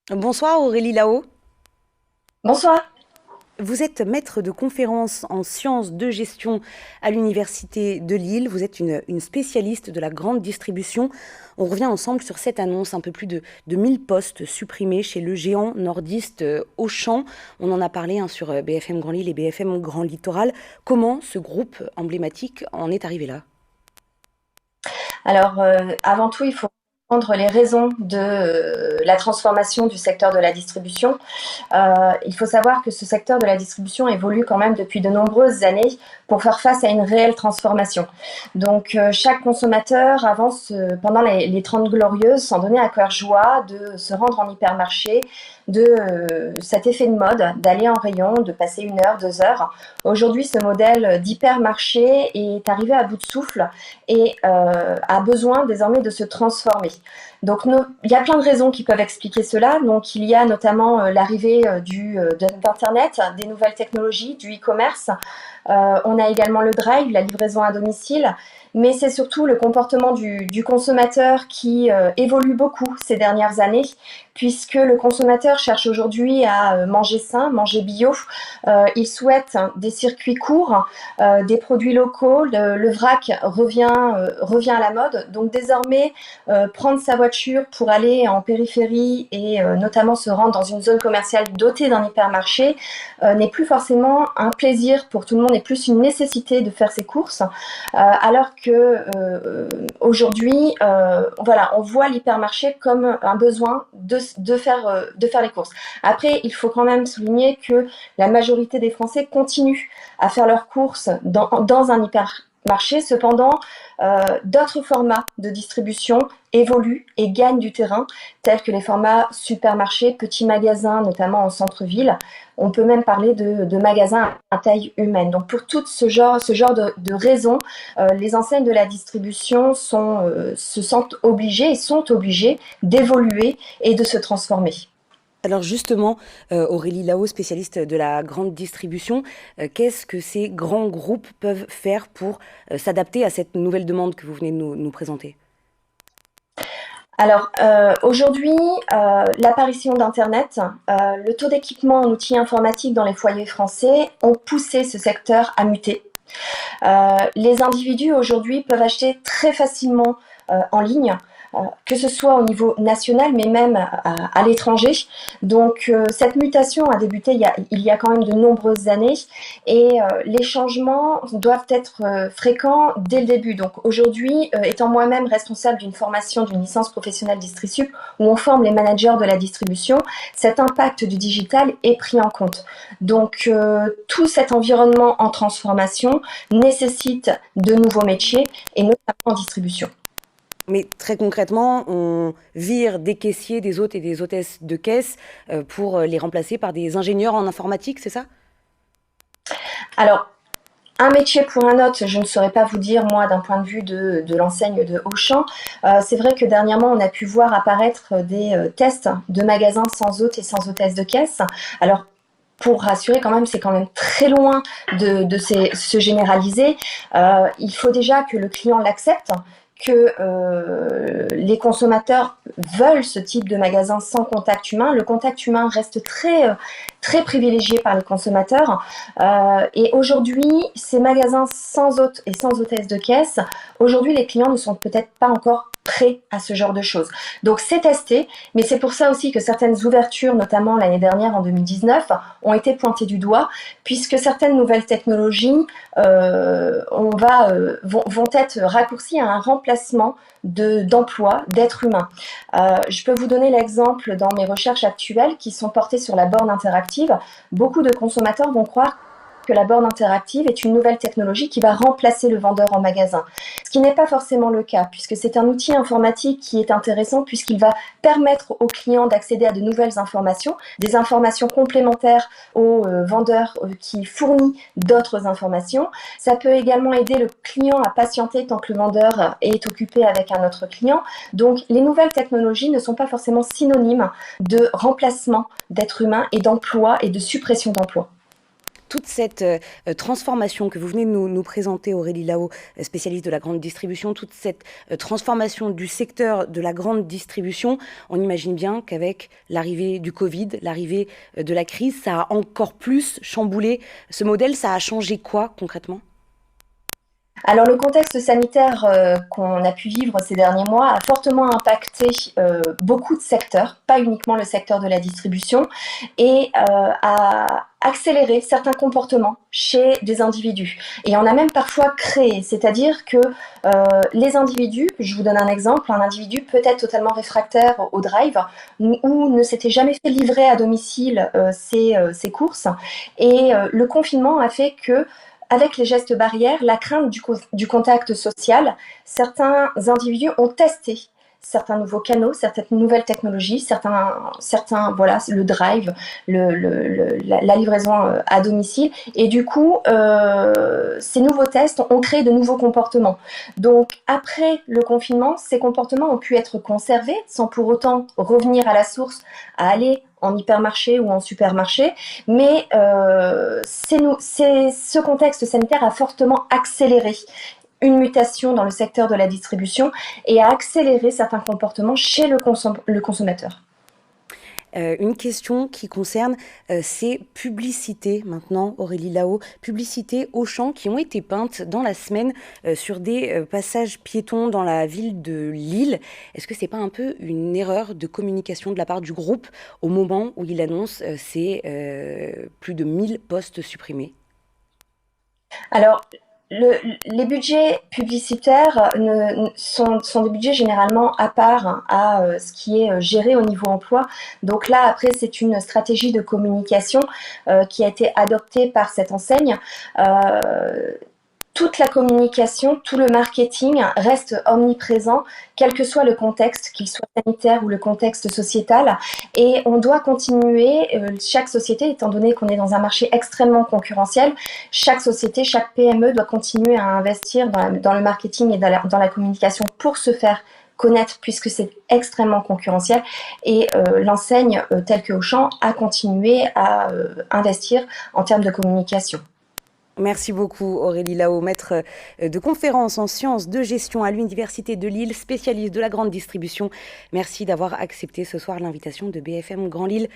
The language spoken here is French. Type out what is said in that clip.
Bonsoir Aurélie Lao. Bonsoir. Vous êtes maître de conférences en sciences de gestion à l'Université de Lille. Vous êtes une spécialiste de la grande distribution. On revient ensemble sur cette annonce, un peu plus de 1000 postes supprimés chez le géant nordiste Auchan. On en a parlé sur BFM Grand Lille et BFM Grand Littoral. Comment ce groupe emblématique en est arrivé là? Alors, avant tout, il faut comprendre les raisons de la transformation du secteur de la distribution. Il faut savoir que ce secteur de la distribution évolue quand même depuis de nombreuses années pour faire face à une réelle transformation. Donc, chaque consommateur avance pendant les 30 glorieuses sans donner à cœur joie de se rendre en hypermarché, de cet effet de mode, d'aller en rayon, de passer 1 heure, 2 heures. Aujourd'hui, ce modèle d'hypermarché est arrivé à bout de souffle et a besoin désormais de se transformer. Donc il y a plein de raisons qui peuvent expliquer cela. Donc il y a notamment l'arrivée d'Internet, des nouvelles technologies, du e-commerce. On a également le drive, la livraison à domicile, mais c'est surtout le comportement du consommateur qui évolue beaucoup ces dernières années, puisque le consommateur cherche aujourd'hui à manger sain, manger bio. Il souhaite des circuits courts, des produits locaux. Le vrac revient à la mode. Donc désormais, prendre sa voiture pour aller en périphérie et notamment se rendre dans une zone commerciale dotée d'un hypermarché n'est plus forcément un plaisir pour tout le monde, est plus une nécessité de faire ses courses, alors que aujourd'hui, voilà, on voit l'hypermarché comme un besoin de faire les courses. Après, il faut quand même souligner que la majorité des Français continuent à faire leurs courses dans un hypermarché. Cependant, d'autres formats de distribution évoluent et gagnent du terrain, tels que les formats supermarchés, petits magasins, notamment en centre-ville. On peut même parler de magasins à taille humaine. Donc pour tout ce genre de raisons, les enseignes de la distribution se sentent obligées et sont obligées d'évoluer et de se transformer. Alors justement, Aurélie Lao, spécialiste de la grande distribution, qu'est-ce que ces grands groupes peuvent faire pour s'adapter à cette nouvelle demande que vous venez de nous présenter? Alors aujourd'hui, l'apparition d'Internet, le taux d'équipement en outils informatiques dans les foyers français ont poussé ce secteur à muter. Les individus aujourd'hui peuvent acheter très facilement en ligne, que ce soit au niveau national, mais même à l'étranger. Donc cette mutation a débuté il y a quand même de nombreuses années et les changements doivent être fréquents dès le début. Donc aujourd'hui, étant moi-même responsable d'une formation d'une licence professionnelle Distrisup, où on forme les managers de la distribution, cet impact du digital est pris en compte. Donc tout cet environnement en transformation nécessite de nouveaux métiers et notamment en distribution. Mais très concrètement, on vire des caissiers, des hôtes et des hôtesses de caisse pour les remplacer par des ingénieurs en informatique, c'est ça? Alors, un métier pour un autre, je ne saurais pas vous dire, moi, d'un point de vue de l'enseigne de Auchan. C'est vrai que dernièrement, on a pu voir apparaître des tests de magasins sans hôtes et sans hôtesse de caisse. Alors, pour rassurer quand même, c'est quand même très loin se généraliser. Il faut déjà que le client l'accepte, que les consommateurs veulent ce type de magasin sans contact humain. Le contact humain reste très privilégié par les consommateurs. Et aujourd'hui, ces magasins sans hôte et sans hôtesse de caisse, aujourd'hui, les clients ne sont peut-être pas encore prêts à ce genre de choses. Donc c'est testé, mais c'est pour ça aussi que certaines ouvertures, notamment l'année dernière en 2019, ont été pointées du doigt, puisque certaines nouvelles technologies vont être raccourcies à un remplacement d'emplois, d'êtres humains. Je peux vous donner l'exemple dans mes recherches actuelles qui sont portées sur la borne interactive. Beaucoup de consommateurs vont croire que la borne interactive est une nouvelle technologie qui va remplacer le vendeur en magasin. Ce qui n'est pas forcément le cas, puisque c'est un outil informatique qui est intéressant, puisqu'il va permettre aux clients d'accéder à de nouvelles informations, des informations complémentaires au vendeur qui fournit d'autres informations. Ça peut également aider le client à patienter tant que le vendeur est occupé avec un autre client. Donc les nouvelles technologies ne sont pas forcément synonymes de remplacement d'êtres humains et d'emploi et de suppression d'emplois. toute cette transformation que vous venez de nous présenter, Aurélie Lahaut, spécialiste de la grande distribution, toute cette transformation du secteur de la grande distribution, on imagine bien qu'avec l'arrivée du Covid, l'arrivée de la crise, ça a encore plus chamboulé ce modèle. Ça a changé quoi concrètement ? Alors le contexte sanitaire qu'on a pu vivre ces derniers mois a fortement impacté beaucoup de secteurs, pas uniquement le secteur de la distribution, et a accéléré certains comportements chez des individus. Et on a même parfois créé, c'est-à-dire que les individus, je vous donne un exemple, un individu peut être totalement réfractaire au drive ou ne s'était jamais fait livrer à domicile ses courses. Et le confinement a fait que avec les gestes barrières, la crainte du contact social, certains individus ont testé certains nouveaux canaux, certaines nouvelles technologies, certains voilà, le drive, la livraison à domicile. Et du coup, ces nouveaux tests ont créé de nouveaux comportements. Donc, après le confinement, ces comportements ont pu être conservés sans pour autant revenir à la source, à aller en hypermarché ou en supermarché, mais ce contexte sanitaire a fortement accéléré une mutation dans le secteur de la distribution et a accéléré certains comportements chez le consommateur. Une question qui concerne ces publicités maintenant, Aurélie Lahaut, publicités Auchan qui ont été peintes dans la semaine sur des passages piétons dans la ville de Lille. Est-ce que c'est pas un peu une erreur de communication de la part du groupe au moment où il annonce ces plus de 1000 postes supprimés ? Alors, les budgets publicitaires sont des budgets généralement à part à ce qui est géré au niveau emploi. Donc là, après, c'est une stratégie de communication qui a été adoptée par cette enseigne. Toute la communication, tout le marketing reste omniprésent, quel que soit le contexte, qu'il soit sanitaire ou le contexte sociétal. Et on doit continuer, chaque société, étant donné qu'on est dans un marché extrêmement concurrentiel, chaque société, chaque PME doit continuer à investir dans le marketing et dans la communication pour se faire connaître, puisque c'est extrêmement concurrentiel. Et l'enseigne telle que Auchan a continué à investir en termes de communication. Merci beaucoup Aurélie Lahaut, maître de conférences en sciences de gestion à l'Université de Lille, spécialiste de la grande distribution. Merci d'avoir accepté ce soir l'invitation de BFM Grand Lille.